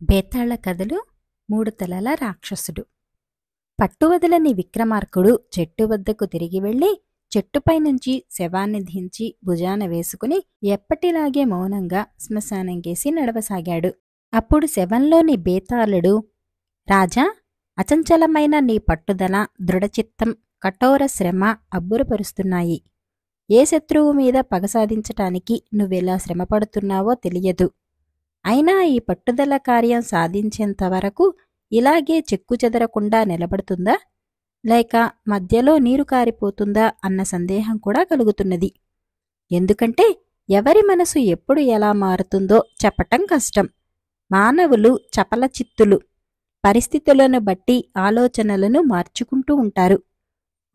బేతాళ కథలు మూడు తలల రాక్షసుడు. పట్టువదలని విక్రమార్కుడు చెట్టు వద్దకు తిరిగి వెళ్లి చెట్టుపైనుంచి శవాన్ని దించి భుజాన వేసుకుని ఎప్పటిలాగే మౌనంగా శ్మశానంకేసి నడవసాగాడు. అప్పుడు శవంలోని బేతాళుడు, రాజా, అచంచలమైన నీ పట్టుదల, దృఢచిత్తం, కఠోర శ్రమ అబ్బురపరుస్తున్నాయి. ఏ శత్రువు మీద పగ సాధించటానికి నువ్వెలా శ్రమపడుతున్నావో తెలియదు. అయినా ఈ పట్టుదల కార్యం సాధించేంతవరకు ఇలాగే చెక్కుచెదరకుండా నిలబడుతుందా, లేక మధ్యలో నీరు కారిపోతుందా అన్న సందేహం కూడా కలుగుతున్నది. ఎందుకంటే ఎవరి మనసు ఎప్పుడు ఎలా మారుతుందో చెప్పటం కష్టం. మానవులు చపలచిత్తులు, పరిస్థితులను బట్టి ఆలోచనలను మార్చుకుంటూ ఉంటారు.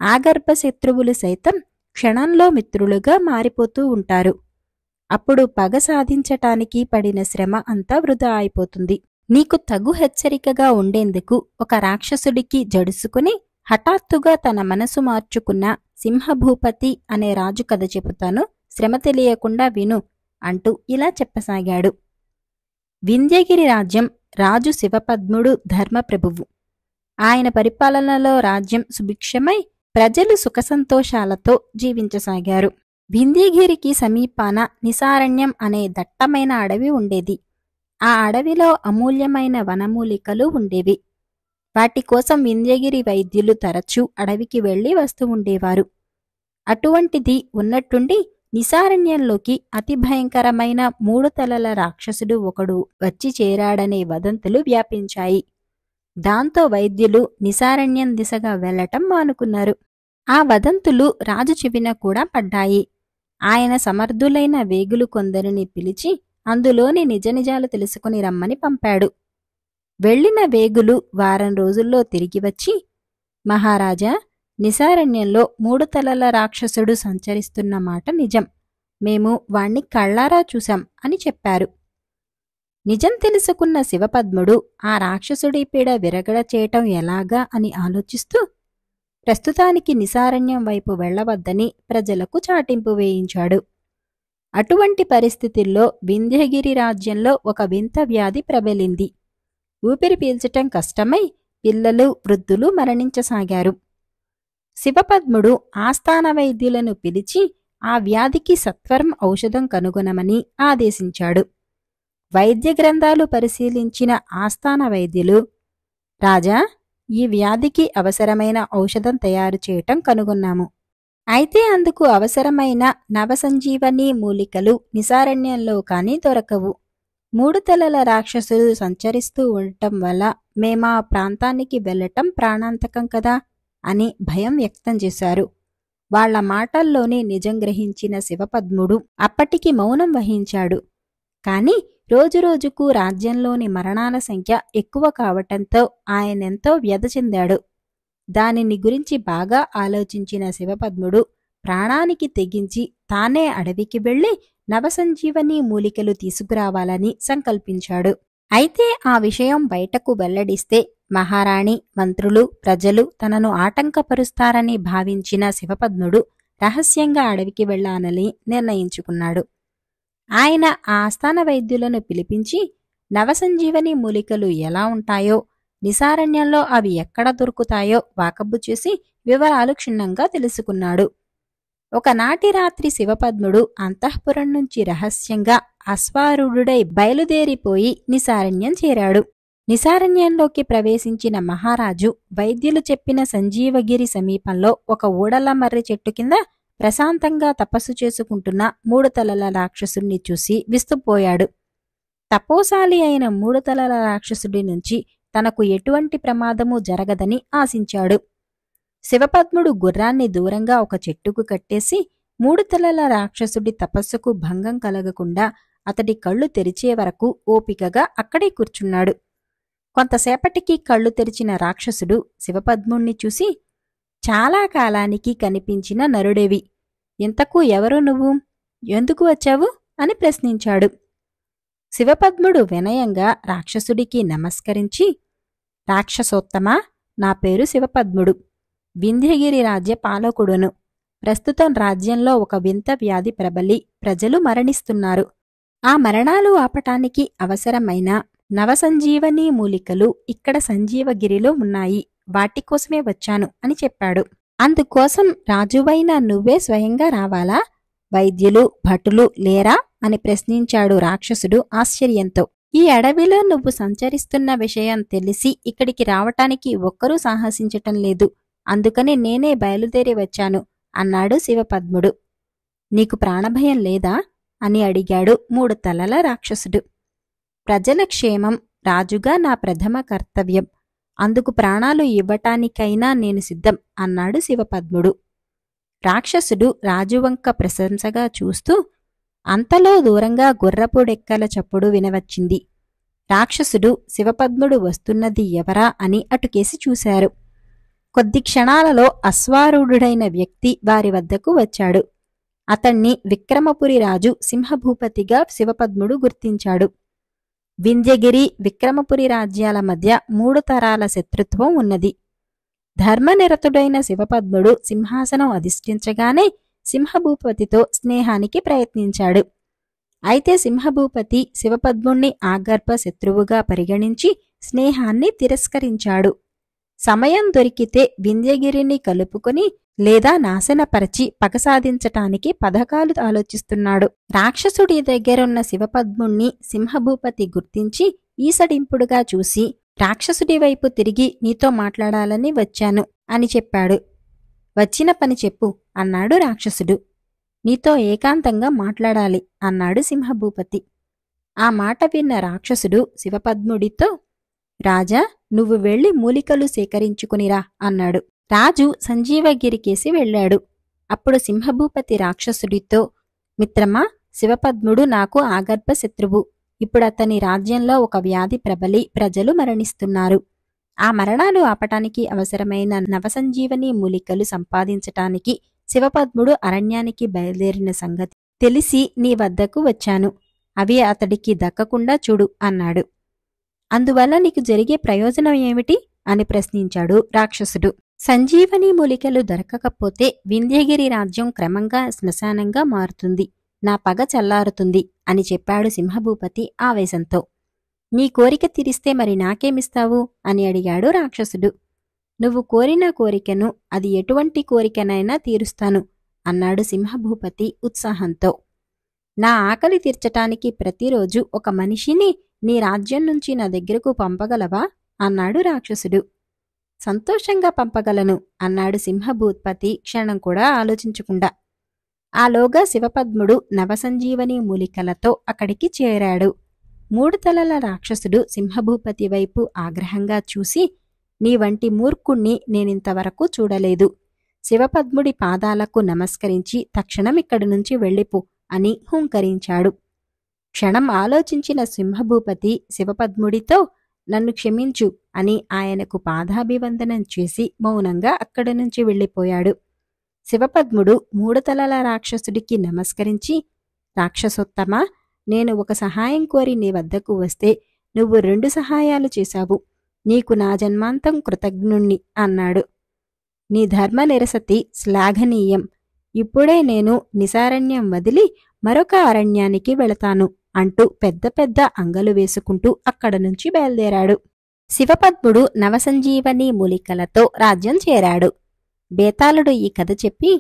ఆగర్భ శత్రువులు సైతం క్షణంలో మిత్రులుగా మారిపోతూ ఉంటారు. అప్పుడు పగ సాధించటానికి పడిన శ్రమ అంతా వృధా అయిపోతుంది. నీకు తగు హెచ్చరికగా ఉండేందుకు ఒక రాక్షసుడికి జడుసుకుని హఠాత్తుగా తన మనసు మార్చుకున్న సింహభూపతి అనే రాజు కథ చెబుతాను, శ్రమ తెలియకుండా విను అంటూ ఇలా చెప్పసాగాడు. వింధ్యగిరి రాజ్యం రాజు శివపద్ముడు ధర్మప్రభువు. ఆయన పరిపాలనలో రాజ్యం సుభిక్షమై ప్రజలు సుఖసంతోషాలతో జీవించసాగారు. వింధ్యగిరికి సమీపాన నిసారణ్యం అనే దట్టమైన అడవి ఉండేది. ఆ అడవిలో అమూల్యమైన వనమూలికలు ఉండేవి. వాటి కోసం వింధ్యగిరి వైద్యులు తరచూ అడవికి వెళ్లి వస్తూ ఉండేవారు. అటువంటిది ఉన్నట్టుండి నిసారణ్యంలోకి అతి భయంకరమైన మూడు తలల రాక్షసుడు ఒకడు వచ్చి చేరాడనే వదంతులు వ్యాపించాయి. దాంతో వైద్యులు నిసారణ్యం దిశగా వెళ్లటం మానుకున్నారు. ఆ వదంతులు రాజు చెవిన కూడా పడ్డాయి. ఆయన సమర్థులైన వేగులు కొందరిని పిలిచి అందులోని నిజనిజాలు తెలుసుకుని రమ్మని పంపాడు. వెళ్లిన వేగులు వారం రోజుల్లో తిరిగి వచ్చి, మహారాజా, నిసారణ్యంలో మూడు తలల రాక్షసుడు సంచరిస్తున్న మాట నిజం. మేము వాణ్ణి కళ్ళారా చూశాం అని చెప్పారు. నిజం తెలుసుకున్న శివపద్ముడు ఆ రాక్షసుడి పీడ విరగడ చేయటం ఎలాగా అని ఆలోచిస్తూ ప్రస్తుతానికి నిసారణ్యం వైపు వెళ్లవద్దని ప్రజలకు చాటింపు వేయించాడు. అటువంటి పరిస్థితుల్లో వింధ్యగిరి రాజ్యంలో ఒక వింత వ్యాధి ప్రబలింది. ఊపిరి పీల్చటం కష్టమై పిల్లలు, వృద్ధులు మరణించసాగారు. శివపద్ముడు ఆస్థాన వైద్యులను పిలిచి ఆ వ్యాధికి సత్వరం ఔషధం కనుగొనమని ఆదేశించాడు. వైద్య గ్రంథాలు పరిశీలించిన ఆస్థాన వైద్యులు, రాజా, ఈ వ్యాధికి అవసరమైన ఔషధం తయారు చేయటం కనుగొన్నాము. అయితే అందుకు అవసరమైన నవసంజీవని మూలికలు నిసారణ్యంలో కానీ దొరకవు. మూడు తలల రాక్షసులు సంచరిస్తూ ఉండటం వల్ల మేమా ప్రాంతానికి వెళ్లటం ప్రాణాంతకం కదా అని భయం వ్యక్తం చేశారు. వాళ్ల మాటల్లోనే నిజం గ్రహించిన శివపద్ముడు అప్పటికి మౌనం వహించాడు. కాని రోజురోజుకు రాజ్యంలోని మరణాల సంఖ్య ఎక్కువ కావటంతో ఆయనెంతో వ్యధ చెందాడు. దానిని గురించి బాగా ఆలోచించిన శివపద్ముడు ప్రాణానికి తెగించి తానే అడవికి వెళ్లి నవసంజీవని మూలికలు తీసుకురావాలని సంకల్పించాడు. అయితే ఆ విషయం బయటకు వెల్లడిస్తే మహారాణి, మంత్రులు, ప్రజలు తనను ఆటంకపరుస్తారని భావించిన శివపద్ముడు రహస్యంగా అడవికి వెళ్లాలని నిర్ణయించుకున్నాడు. ఆయన ఆ ఆస్థాన వైద్యులను పిలిపించి నవసంజీవని మూలికలు ఎలా ఉంటాయో, నిసారణ్యంలో అవి ఎక్కడ దొరుకుతాయో వాకబు చేసి వివరాలు క్షుణ్ణంగా తెలుసుకున్నాడు. ఒకనాటి రాత్రి శివపద్ముడు అంతఃపురం నుంచి రహస్యంగా అశ్వారూఢుడై బయలుదేరిపోయి నిసారణ్యం చేరాడు. నిసారణ్యంలోకి ప్రవేశించిన మహారాజు వైద్యులు చెప్పిన సంజీవగిరి సమీపంలో ఒక ఊడల మర్రి చెట్టు కింద ప్రశాంతంగా తపస్సు చేసుకుంటున్న మూడు తలల రాక్షసుణ్ణి చూసి విస్తుపోయాడు. తపోశాలి అయిన మూడు తలల రాక్షసుడి నుంచి తనకు ఎటువంటి ప్రమాదమూ జరగదని ఆశించాడు. శివపద్ముడు గుర్రాన్ని దూరంగా ఒక చెట్టుకు కట్టేసి మూడు తలల రాక్షసుడి తపస్సుకు భంగం కలగకుండా అతడి కళ్ళు తెరిచే వరకు ఓపికగా అక్కడే కూర్చున్నాడు. కొంతసేపటికి కళ్ళు తెరిచిన రాక్షసుడు శివపద్ముణ్ణి చూసి, చాలా కాలానికి కనిపించిన నరుడేవి, ఇంతకు ఎవరు నువ్వు, ఎందుకు వచ్చావు అని ప్రశ్నించాడు. శివపద్ముడు వినయంగా రాక్షసుడికి నమస్కరించి, రాక్షసోత్తమా, నా పేరు శివపద్ముడు, వింధ్యగిరి రాజ్య పాలకుడును. ప్రస్తుతం రాజ్యంలో ఒక వింత వ్యాధి ప్రబలి ప్రజలు మరణిస్తున్నారు. ఆ మరణాలు ఆపటానికి అవసరమైన నవసంజీవని మూలికలు ఇక్కడ సంజీవగిరిలో ఉన్నాయి, వాటికోసమే వచ్చాను అని చెప్పాడు. అందుకోసం రాజువైన నువ్వే స్వయంగా రావాలా? వైద్యులు భటులు లేరా అని ప్రశ్నించాడు రాక్షసుడు ఆశ్చర్యంతో. ఈ అడవిలో నువ్వు సంచరిస్తున్న విషయం తెలిసి ఇక్కడికి రావటానికి ఒక్కరూ సాహసించటం లేదు, అందుకని నేనే బయలుదేరి వచ్చాను అన్నాడు శివపద్ముడు. నీకు ప్రాణభయం లేదా అని అడిగాడు 3 తలల రాక్షసుడు. ప్రజల క్షేమం రాజుగా నా ప్రథమ కర్తవ్యం, అందుకు ప్రాణాలు ఇవ్వటానికైనా నేను సిద్ధం అన్నాడు శివపద్ముడు. రాక్షసుడు రాజువంక ప్రశంసగా చూస్తూ అంతలో దూరంగా గుర్రపుడెక్కల చప్పుడు వినవచ్చింది. రాక్షసుడు శివపద్ముడు వస్తున్నది ఎవరా అని అటుకేసి చూశారు. కొద్ది క్షణాలలో అశ్వారూఢుడైన వ్యక్తి వారి వద్దకు వచ్చాడు. అతణ్ణి విక్రమపురి రాజు సింహభూపతిగా శివపద్ముడు గుర్తించాడు. వింధ్యగిరి విక్రమపురి రాజ్యాల మధ్య 3 తరాల శత్రుత్వం ఉన్నది. ధర్మనిరతుడైన శివపద్ముడు సింహాసనం అధిష్ఠించగానే సింహభూపతితో స్నేహానికి ప్రయత్నించాడు. అయితే సింహభూపతి శివపద్ముణ్ణి ఆగర్భ శత్రువుగా పరిగణించి స్నేహాన్ని తిరస్కరించాడు. సమయం దొరికితే వింధ్యగిరిని కలుపుకొని లేదా నాశనపరచి పగ సాధించటానికి పథకాలు ఆలోచిస్తున్నాడు. రాక్షసుడి దగ్గరున్న శివపద్ముణ్ణి సింహభూపతి గుర్తించి ఈసడింపుడుగా చూసి రాక్షసుడి వైపు తిరిగి నీతో మాట్లాడాలని వచ్చాను అని చెప్పాడు. వచ్చిన పని చెప్పు అన్నాడు రాక్షసుడు. నీతో ఏకాంతంగా మాట్లాడాలి అన్నాడు సింహభూపతి. ఆ మాట విన్న రాక్షసుడు శివపద్ముడితో రాజా, నువ్వు వెళ్ళి మూలికలు సేకరించుకునిరా అన్నాడు. రాజు సంజీవగిరికేసి వెళ్ళాడు. అప్పుడు సింహభూపతి రాక్షసుడితో మిత్రమా, శివపద్ముడు నాకు ఆగర్భ శత్రువు. ఇప్పుడతని రాజ్యంలో ఒక వ్యాధి ప్రబలి ప్రజలు మరణిస్తున్నారు. ఆ మరణాలు ఆపటానికి అవసరమైన నవసంజీవని మూలికలు సంపాదించటానికి శివపద్ముడు అరణ్యానికి బయలుదేరిన సంగతి తెలిసి నీ వద్దకు వచ్చాను. అవి అతడికి దక్కకుండా చూడు అన్నాడు. అందువల్ల నీకు జరిగే ప్రయోజనం ఏమిటి అని ప్రశ్నించాడు రాక్షసుడు. సంజీవని మూలికలు దొరకకపోతే వింధ్యగిరి రాజ్యం క్రమంగా శ్మశానంగా మారుతుంది, నా పగ చల్లారుతుంది అని చెప్పాడు సింహభూపతి ఆవేశంతో. నీ కోరిక తీరిస్తే మరి నాకేమిస్తావు అని అడిగాడు రాక్షసుడు. నువ్వు కోరిన కోరికను, అది ఎటువంటి కోరికనైనా తీరుస్తాను అన్నాడు సింహభూపతి ఉత్సాహంతో. నా ఆకలి తీర్చటానికి ప్రతిరోజు ఒక మనిషిని నీ రాజ్యం నుంచి నా దగ్గరకు పంపగలవా అన్నాడు రాక్షసుడు. సంతోషంగా పంపగలను అన్నాడు సింహభూపతి క్షణం కూడా ఆలోచించకుండా. ఆలోగా శివపద్ముడు నవసంజీవని మూలికలతో అక్కడికి చేరాడు. 3 తలల రాక్షసుడు సింహభూపతి వైపు ఆగ్రహంగా చూసి నీ వంటి మూర్ఖుణ్ణి నేనింతవరకు చూడలేదు. శివపద్ముడి పాదాలకు నమస్కరించి తక్షణం ఇక్కడి నుంచి వెళ్ళిపో అని హుంకరించాడు. క్షణం ఆలోచించిన సింహభూపతి శివపద్ముడితో నన్ను క్షమించు అని ఆయనకు పాదాభివందనం చేసి మౌనంగా అక్కడి నుంచి వెళ్ళిపోయాడు. శివపద్ముడు 3 తలల రాక్షసుడికి నమస్కరించి రాక్షసోత్తమా, నేను ఒక సహాయం కోరి నీ వద్దకు వస్తే నువ్వు 2 సహాయాలు చేశావు. నీకు నా జన్మాంతం కృతజ్ఞుణ్ణి అన్నాడు. నీ ధర్మ నిరసతి శ్లాఘనీయం. ఇప్పుడే నేను నిసారణ్యం వదిలి మరొక అరణ్యానికి వెళతాను అంటూ పెద్ద పెద్ద అంగలు వేసుకుంటూ అక్కడ నుంచి బయలుదేరాడు. శివపద్ముడు నవసంజీవని మూలికలతో రాజ్యం చేరాడు. బేతాళుడు ఈ కథ చెప్పి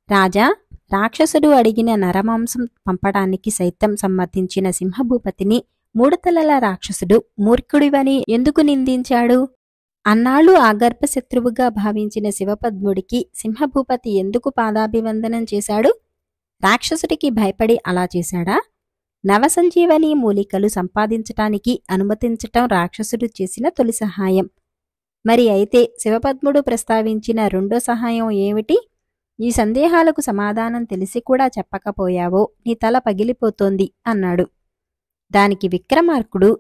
రాజా, రాక్షసుడు అడిగిన నరమాంసం పంపడానికి సైతం సమ్మతించిన సింహభూపతిని 3 తలల రాక్షసుడు మూర్ఖుడివని ఎందుకు నిందించాడు? అన్నాళ్ళు ఆగర్భ శత్రువుగా భావించిన శివపద్ముడికి సింహభూపతి ఎందుకు పాదాభివందనం చేశాడు? రాక్షసుడికి భయపడి అలా చేశాడా? నవసంజీవని మూలికలు సంపాదించటానికి అనుమతించటం రాక్షసుడు చేసిన తొలి సహాయం. మరి అయితే శివపద్ముడు ప్రస్తావించిన 2వ సహాయం ఏమిటి? ఈ సందేహాలకు సమాధానం తెలిసి కూడా చెప్పకపోయావో నీ తల పగిలిపోతోంది అన్నాడు. దానికి విక్రమార్కుడు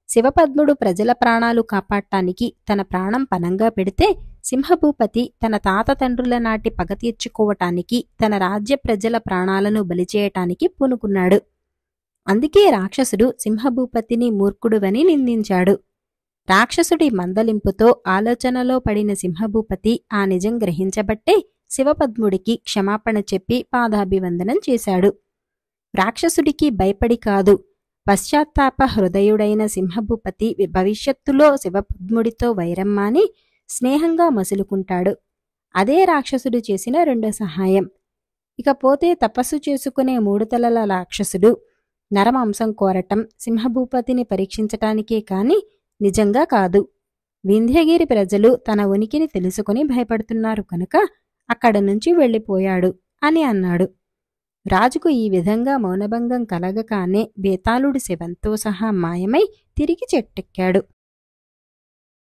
శివపద్ముడు ప్రజల ప్రాణాలు కాపాడటానికి తన ప్రాణం పనంగా పెడితే సింహభూపతి తన తాత తండ్రుల నాటి పగ తీర్చుకోవటానికి తన రాజ్య ప్రజల ప్రాణాలను బలిచేయటానికి పూనుకున్నాడు. అందుకే రాక్షసుడు సింహభూపతిని మూర్ఖుడువని నిందించాడు. రాక్షసుడి మందలింపుతో ఆలోచనలో పడిన సింహభూపతి ఆ నిజం గ్రహించబట్టే శివపద్ముడికి క్షమాపణ చెప్పి పాదాభివందనం చేశాడు. రాక్షసుడికి భయపడి కాదు, పశ్చాత్తాప హృదయుడైన సింహభూపతి భవిష్యత్తులో శివపద్ముడితో వైరం మాని స్నేహంగా మసులుకుంటాడు. అదే రాక్షసుడు చేసిన రెండో సహాయం. ఇకపోతే తపస్సు చేసుకునే 3 తలల రాక్షసుడు నరమాంసం కోరటం సింహభూపతిని పరీక్షించటానికే కాని నిజంగా కాదు. వింధ్యగిరి ప్రజలు తన ఉనికిని తెలుసుకుని భయపడుతున్నారు కనుక అక్కడ నుంచి వెళ్ళిపోయాడు అని అన్నాడు. రాజుకు ఈ విధంగా మౌనభంగం కలగగానే బేతాళుడు శవంతో సహా మాయమై తిరిగి చెట్టెక్కాడు.